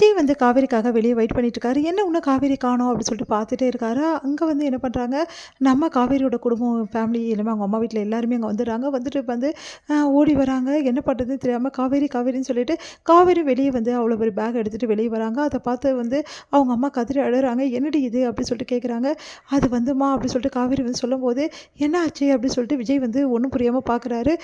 விஜய் வந்து காவேரிக்காக வெளியே வெயிட் பண்ணிட்டு இருக்காரு. என்ன இன்னும் காவேரி காணோம் அப்படின்னு சொல்லிட்டு பார்த்துட்டே இருக்காரு. அங்கே வந்து என்ன பண்ணுறாங்க, நம்ம காவேரியோட குடும்பம் ஃபேமிலி எல்லாமே அவங்க அம்மா வீட்டில் எல்லாருமே அங்கே வந்துடுறாங்க. வந்துட்டு வந்து ஓடி வராங்க. என்ன பண்ணுறதுன்னு தெரியாமல் காவேரி காவேரின்னு சொல்லிட்டு காவேரி வெளியே வந்து அவ்வளோ ஒரு பேக் எடுத்துகிட்டு வெளியே வராங்க. அதை பார்த்து வந்து அவங்க அம்மா கதறி அழுறாங்க. என்னடி இது அப்படின்னு சொல்லிட்டு கேட்குறாங்க. அது வந்துமா அப்படின்னு சொல்லிட்டு காவேரி வந்து சொல்லும்போது என்ன ஆச்சு அப்படின்னு சொல்லிட்டு விஜய் வந்து ஒன்றும் புரியாமல் பார்க்குறாரு.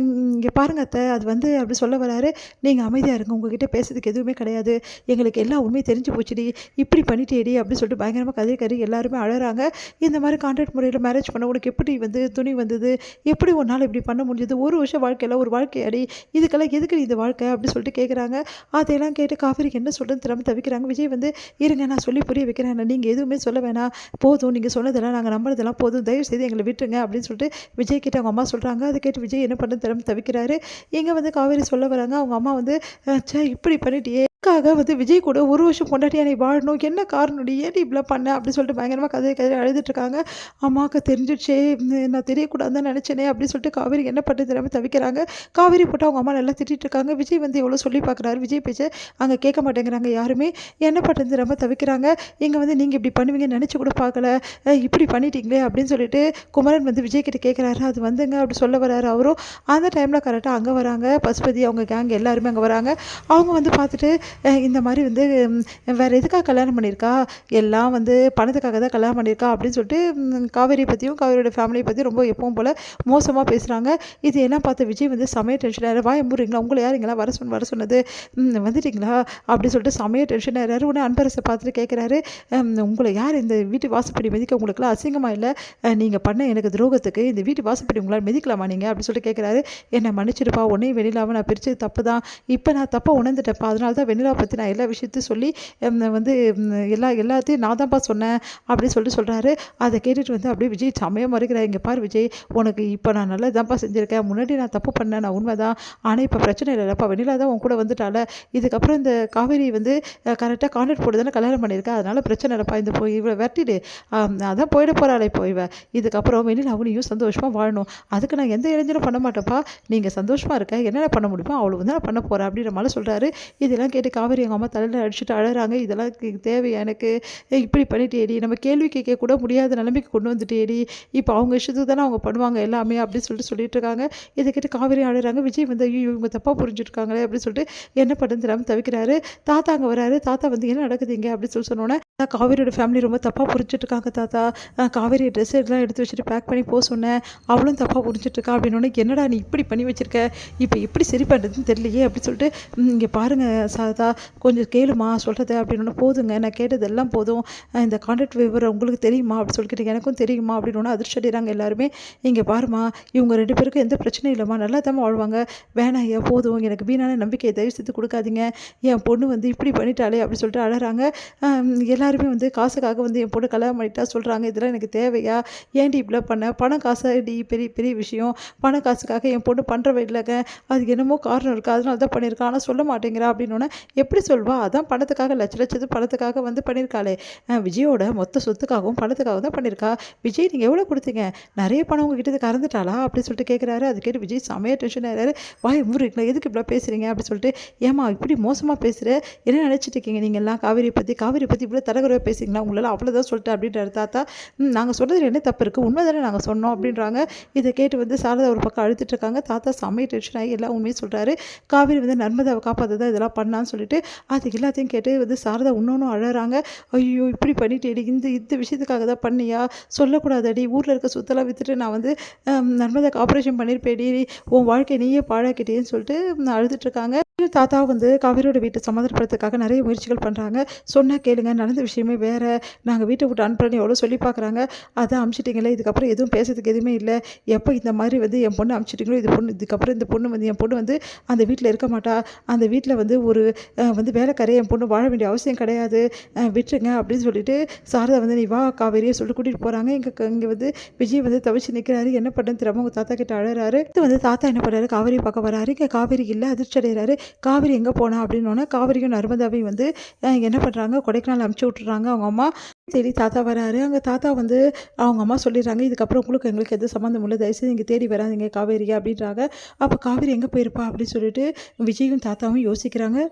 இங்கே பாருங்க அத்தை, அது வந்து அப்படி சொல்ல வராரு. நீங்கள் அமைதியாக இருங்க, உங்ககிட்ட பேசுறதுக்கு எதுவுமே கிடையாது, எங்களுக்கு எல்லா உண்மையும் தெரிஞ்சு போச்சுடி, இப்படி பண்ணிட்டேடி அப்படின்னு சொல்லிட்டு பயங்கரமாக கறி எல்லாருமே அழறாங்க. இந்த மாதிரி கான்ட்ராக்ட் முறையில் மேரேஜ் பண்ண உனக்கு எப்படி வந்து துணி வந்தது, எப்படி ஒரு நாள் இப்படி பண்ண முடிஞ்சது, ஒரு வருஷம் வாழ்க்கையில் ஒரு வாழ்க்கையாடி, இதுக்கெல்லாம் எதுக்கு இந்த வாழ்க்கை அப்படின்னு சொல்லிட்டு கேட்குறாங்க. அதையெல்லாம் கேட்டு காவேரிக்கு என்ன சொல்கிறதுன்னு திறமை தவிக்கிறாங்க. விஜய் வந்து இருங்க நான் சொல்லி புரிய வைக்கிறேன், நீங்கள் எதுவுமே சொல்ல வேணாம், போதும் நீங்கள் சொன்னதெல்லாம் நாங்கள் நம்புறதெல்லாம் போதும், தயவு செய்து எங்களை விட்டுருங்க அப்படின்னு சொல்லிட்டு விஜய் கிட்ட அவங்க அம்மா சொல்கிறாங்க. அதை கேட்டு விஜய் என்ன பண்ணுறது திறமை தவிக்கிறாரு. இங்கே வந்து காவேரி சொல்ல வராங்க. அவங்க அம்மா வந்து இப்படி பண்ணிட்டியே, அதுக்காக வந்து விஜய் கூட ஒரு வருஷம் பொண்டாட்டியா நீ வாழணும், என்ன காரணம், நீ ஏன் இப்படிலாம் பண்ண அப்படின்னு சொல்லிட்டு பயங்கரமாக கதை அழுதுட்டுருக்காங்க. அம்மாவுக்கு தெரிஞ்சிடுச்சே, நான் தெரியக்கூடாதுன்னு தான் நினச்சேனே அப்படின்னு சொல்லிட்டு காவேரி என்ன பண்ணுறது தெரியாமல் தவிக்கிறாங்க. காவேரி போட்டு அவங்க அம்மா நல்லா திட்டிட்டு இருக்காங்க. விஜய் வந்து எவ்வளோ சொல்லி பார்க்குறாரு, விஜய் பேச்சை அங்கே கேட்க மாட்டேங்கிறாங்க யாருமே. என்ன பண்ணுறது தெரியாமல் தவிக்கிறாங்க. இங்கே வந்து நீங்கள் இப்படி பண்ணுவீங்கன்னு நினச்சி கூட பார்க்கல, இப்படி பண்ணிட்டீங்களே அப்படின்னு சொல்லிட்டு குமரன் வந்து விஜய் கிட்ட கேட்குறாரு. அது வந்துங்க அப்படி சொல்ல வராரு அவரும். அந்த டைமில் கரெக்டாக அங்கே வராங்க பசுபதி, அவங்க கேங் எல்லாருமே அங்கே வராங்க. அவங்க வந்து பார்த்துட்டு இந்த மாதிரி வந்து வேறு எதுக்காக கல்யாணம் பண்ணியிருக்கா, எல்லாம் வந்து பணத்துக்காக தான் கல்யாணம் பண்ணியிருக்கா அப்படின்னு சொல்லிட்டு காவேரி பற்றியும் காவேரியோட ஃபேமிலியை பற்றி ரொம்ப எப்பவும் போல் மோசமாக பேசுகிறாங்க. இது எல்லாம் பார்த்து விஜய் வந்து சமய டென்ஷன் ஆகிறாரு. வாய மூடுறீங்களா, உங்களை யார் இங்கெல்லாம் வர சொன்னது, வந்துட்டீங்களா அப்படின்னு சொல்லிட்டு சமய டென்ஷன் ஆகிறாரு. உடனே அன்பரசை பார்த்துட்டு கேட்குறாரு, உங்களை யார் இந்த வீட்டு வாசப்படி மிதிக்க உங்களுக்குலாம் அசிங்கமாக இல்லை, நீங்கள் பண்ண எனக்கு துரோகத்துக்கு இந்த வீட்டு வாசப்படி உங்களால் மிதிக்கலாமா நீங்கள் அப்படின்னு சொல்லிட்டு கேட்குறாரு. என்னை மன்னிச்சிருப்பா, உடனே வெண்ணிலாவை நான் பிரித்தது தப்பு தான், இப்போ நான் தப்பாக உணர்ந்துட்டேன்ப்பா, அதனால தான் வெண்ணிலா பற்றி நான் எல்லா விஷயத்தையும் சொல்லி வந்து எல்லாத்தையும் நான் தான்ப்பா சொன்னேன் அப்படின்னு சொல்லிட்டு சொல்கிறாரு. அதை கேட்டுட்டு வந்து அப்படியே விஜய் சமயம் மறுக்கிறார். இங்கே பாரு விஜய், உனக்கு இப்போ நான் நல்லா தான்ப்பா செஞ்சுருக்கேன், முன்னாடி நான் தப்பு பண்ணேன், நான் உண்மை தான், ஆனால் இப்போ பிரச்சனை இல்லைப்பா, வெண்ணிலா தான் உன் கூட வந்துட்டால, இதுக்கப்புறம் இந்த காவேரி வந்து கரெக்டாக கான்ட்ராக்ட் போட்டு தானே கல்யாணம் பண்ணியிருக்கேன், அதனால் பிரச்சனை இல்லைப்பா, இந்த போய் இவளை வெட்டிடு, அதான் போயிட போகிறாளே இப்போ இதுக்கப்புறம் வெண்ணிலாவும் நீயும் சந்தோஷமாக வாழணும், அதுக்கு நான் எந்த இளைஞரும் பண்ண மாட்டேன்ப்பா, நீங்கள் சந்தோஷமாக இருக்க, என்னென்ன பண்ண முடியுமோ அவ்வளோ வந்து நான் பண்ண போகிறேன் அப்படின்ற மாதிரி சொல்கிறாரு. இதெல்லாம் கேட்டு காவேரி எங்கள் அம்மா தலையில் அடிச்சுட்டு அழறாங்க. இதெல்லாம் தேவை எனக்கு, இப்படி பண்ணிட்டேடி, நம்ம கேள்வி கேட்க கூட முடியாத நிலைமைக்கு கொண்டு வந்துட்டேடி, இப்போ அவங்க இஷ்டத்துக்கு தானே அவங்க பண்ணுவாங்க எல்லாமே அப்படின்னு சொல்லிட்டு இருக்காங்க. இதை கேட்டு காவேரி அழுறாங்க. விஜய் வந்து ஐயோ இவங்க தப்பாக புரிஞ்சுருக்காங்களே அப்படின்னு சொல்லிட்டு என்ன பண்ணுறது தெரியாமல் தவிக்கிறாரு. தாத்தா அங்கே வராரு. தாத்தா வந்து என்ன நடக்குதுங்க அப்படின்னு சொன்னோன்னே, காவேரியோட ஃபேமிலி ரொம்ப தப்பாக புரிஞ்சுட்ருக்காங்க தாத்தா, காவேரி ட்ரெஸ் எல்லாம் எடுத்து வச்சுட்டு பேக் பண்ணி போக சொன்னேன், அவளும் தப்பாக புரிஞ்சுட்ருக்கா அப்படின்னோடனே, என்னடா நீ இப்படி பண்ணி வச்சுருக்க, இப்போ எப்படி சரி பண்ணுறதுன்னு தெரியலையே அப்படின்னு சொல்லிட்டு, இங்கே பாருங்கள் சாதா, கொஞ்சம் கேளுமா சொல்கிறது அப்படின்னு, போதுங்க நான் கேட்டதெல்லாம் போதும், இந்த கான்ட்ராக்ட் விவரம் உங்களுக்கு தெரியுமா அப்படின்னு சொல்லிட்டு, எனக்கும் தெரியுமா அப்படின்னு அதிர்ச்சி அடைகிறாங்க எல்லாருமே. இங்கே பாருமா, இவங்க 2 பேருக்கும் எந்த பிரச்சனையும் இல்லைம்மா, நல்லா தான் வாழ்வாங்க, வேணாம் ஐயா போதும், எனக்கு வீணான நம்பிக்கையை தயவு செய்து கொடுக்காதீங்க, என் பொண்ணு வந்து இப்படி பண்ணிட்டாலே அப்படின்னு சொல்லிட்டு அழறாங்க. எல்லாருமே வந்து காசுக்காக வந்து என் பொண்ணு கல்யாணம் பண்ணிட்டா சொல்கிறாங்க, இதெல்லாம் எனக்கு தேவையா, ஏன்டி இப்படிலாம் பண்ண, பணம் காசாடி பெரிய பெரிய விஷயம், பண காசுக்காக என் பொண்ணு பண்ணுறவ இல்லைங்க, அதுக்கு என்னமோ காரணம் இருக்குது, அதனால தான் பண்ணியிருக்கா, ஆனால் சொல்ல மாட்டேங்கிறா அப்படின்னோடனே, எப்படி சொல்வா, அதான் பணத்துக்காக லட்சத்து பணத்துக்காக வந்து பண்ணியிருக்காளே, விஜயோட மொத்த சொத்துக்காகவும் பணத்துக்காக தான் பண்ணியிருக்கா, விஜய் நீங்கள் எவ்வளோ கொடுத்தீங்க, நிறைய பணம் உங்ககிட்ட கறந்துட்டாளா அப்படின்னு சொல்லிட்டு கேட்குறாரு. அது கேட்டு விஜய் செமையாக டென்ஷன் ஆகிறாரு. வாய் மூடுறீங்களா, எதுக்கு இப்படிலாம் பேசுகிறீங்க அப்படின்னு சொல்லிட்டு, ஏமா இப்படி மோசமாக பேசுகிற, என்ன நினச்சிட்டு இருக்கீங்க நீங்கள் எல்லாம், காவேரி பற்றி இவ்வளோ தரகுறவை பேசுகிறீங்களா, உங்களால் அவ்வளோதான் சொல்லிட்டு அப்படின்றாரு தாத்தா. நாங்கள் சொல்கிறது என்ன தப்பு இருக்குது, உண்மை தானே நாங்கள் சொன்னோம் அப்படின்றாங்க. இதை கேட்டு வந்து சாரதா ஒரு பக்கம் அழுத்துட்டு இருக்காங்க. தாத்தா செமையாக டென்ஷன் ஆகி எல்லாம் உண்மையை சொல்கிறாரு. காவேரி வந்து நர்மதாவை காப்பாற்ற தான் இதெல்லாம் பண்ணான்னு சொல்லிட்டு, அது எல்லாத்தையும் கேட்டு வந்து சாரதா இன்னொன்றும் அழறாங்க. ஐயோ இப்படி பண்ணிட்டேடி, இந்த விஷயத்துக்காக தான் பண்ணியா, சொல்லக்கூடாதடி, ஊரில் இருக்க சொத்தெல்லாம் விற்றுட்டு நான் வந்து நர்மதாக்கு ஆப்ரேஷன் பண்ணியிருப்பேடி, உன் வாழ்க்கை நீயே பாழாக்கிட்டேன்னு சொல்லிட்டு அழுதுட்டுருக்காங்க. தாத்தா வந்து காவேரியோட வீட்டை சமாதானப்படுத்துறதுக்காக நிறைய முயற்சிகள் பண்ணுறாங்க. சொன்னால் கேளுங்க, நடந்த விஷயமே வேறு, நாங்கள் வீட்டை விட்டு அனுப்புறேன்னு எவ்வளோ சொல்லி பார்க்குறாங்க, அதை அமுச்சிட்டிங்களே, இதுக்கப்புறம் எதுவும் பேசுறதுக்கு எதுவுமே இல்லை, எப்போ இந்த மாதிரி வந்து என் பொண்ணு அமுச்சிட்டிங்களோ இதுக்கப்புறம் இந்த பொண்ணு வந்து என் பொண்ணு வந்து அந்த வீட்டில் இருக்க மாட்டா, அந்த வீட்டில் வந்து ஒரு வந்து வேலைக்காரியை என் பொண்ணு வாழ வேண்டிய அவசியம் கிடையாது, விட்டுருங்க அப்படின்னு சொல்லிட்டு சாரதா வந்து நீ வா காவேரியை சொல்லிட்டு கூட்டிகிட்டு போகிறாங்க. இங்கே வந்து விஜய் வந்து தவிச்சு நிற்கிறாரு. என்ன பண்ணுன்னு தெரியாமல் உங்கள் தாத்தா கிட்ட அழறாரு. இது வந்து தாத்தா என்ன பண்ணுறாரு, காவேரி பார்க்க வராரு. இங்கே காவேரி இல்லை, அதிர்ச்சி அடைகிறாரு. காவேரி எங்கே போனா அப்படின்னோன்னா, காவேரியும் நர்மதாவையும் வந்து என்ன பண்ணுறாங்க, கொடைக்கானல் அனுப்பிச்சி விட்டுறாங்க அவங்க அம்மா. தேடி தாத்தா வராரு. அங்கே தாத்தா வந்து அவங்க அம்மா சொல்லிடுறாங்க, இதுக்கப்புறம் எங்களுக்கு எது சம்மந்தம் இல்லை, தயவுசெய்து இங்கே தேடி வராதிங்க காவேரியா அப்படின்றாங்க. அப்போ காவேரி எங்கே போயிருப்பா அப்படின்னு சொல்லிட்டு விஜயும் தாத்தாவும் யோசிக்கிறாங்க.